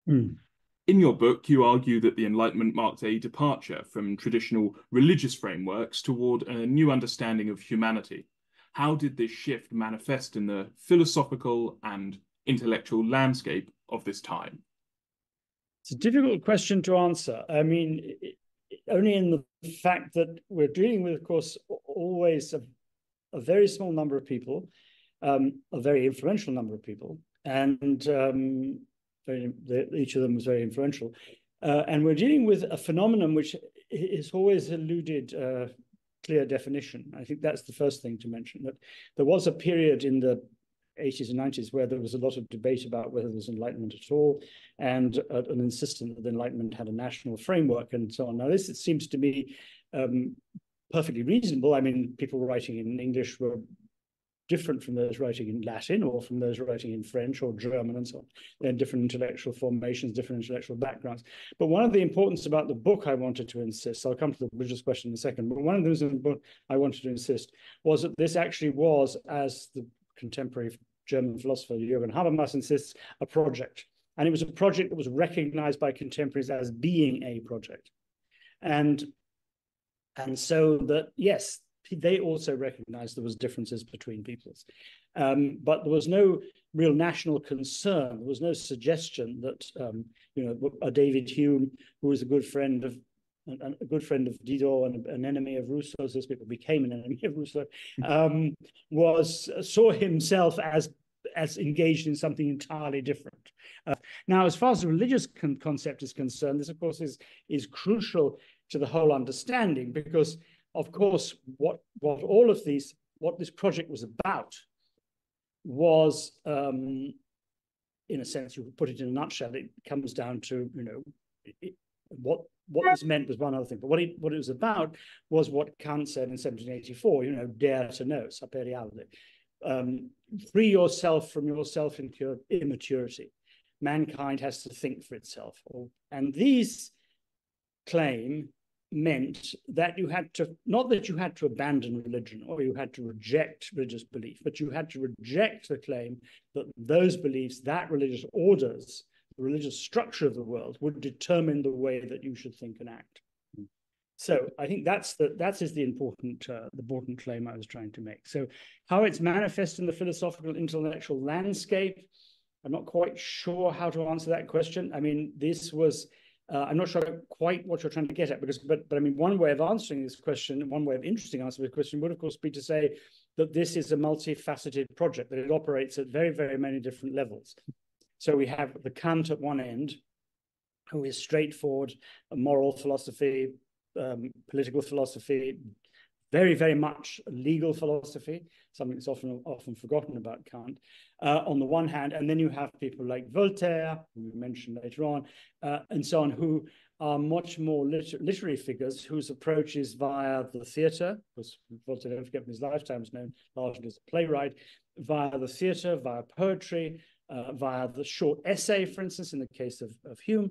Mm. In your book, you argue that the Enlightenment marked a departure from traditional religious frameworks toward a new understanding of humanity. How did this shift manifest in the philosophical and intellectual landscape of this time? It's a difficult question to answer. I mean, only in the fact that we're dealing with, of course, always a very small number of people, a very influential number of people, and each of them was very influential. And we're dealing with a phenomenon which has always eluded clear definition. I think that's the first thing to mention, that there was a period in the 80s and 90s where there was a lot of debate about whether there was Enlightenment at all, and an insistence that the Enlightenment had a national framework and so on. Now, this, it seems to me, perfectly reasonable. I mean, people writing in English were different from those writing in Latin or from those writing in French or German and so on. They're different intellectual formations, different intellectual backgrounds. But one of the importance about the book I wanted to insist, I'll come to the religious question in a second, but one of those in the book I wanted to insist was that this actually was, as the contemporary German philosopher Jürgen Habermas insists, a project. And it was a project that was recognized by contemporaries as being a project. And so that, yes, they also recognized there was differences between peoples. But there was no real national concern. There was no suggestion that, a David Hume, who was a good friend of Diderot and an enemy of Rousseau, so people became an enemy of Rousseau, saw himself as engaged in something entirely different. Now, as far as the religious concept is concerned, this, of course, is crucial to the whole understanding, because, of course, what this project was about was, in a sense, you could put it in a nutshell, it comes down to, what this meant was one other thing. But what it was about was what Kant said in 1784, dare to know, saperialde. Free yourself from your self-immaturity. Mankind has to think for itself. And these claim meant that you had to, not that you had to abandon religion or you had to reject religious belief, but you had to reject the claim that those beliefs, that religious orders, the religious structure of the world would determine the way that you should think and act. So I think that is the important claim I was trying to make. So how it's manifest in the philosophical intellectual landscape, I'm not quite sure how to answer that question. I mean, this was, I'm not sure quite what you're trying to get at, but I mean, one way of answering this question, one way of interesting answering this question would, of course, be to say that this is a multifaceted project, that it operates at very, very many different levels. So we have the Kant at one end, who is straightforward, a moral philosophy, political philosophy, very, very much legal philosophy, something that's often forgotten about Kant, on the one hand, and then you have people like Voltaire, who we mentioned later on, and so on, who are much more literary figures whose approach is via the theatre, because Voltaire, don't forget, from his lifetime, was known largely as a playwright, via the theatre, via poetry, via the short essay, for instance, in the case of Hume,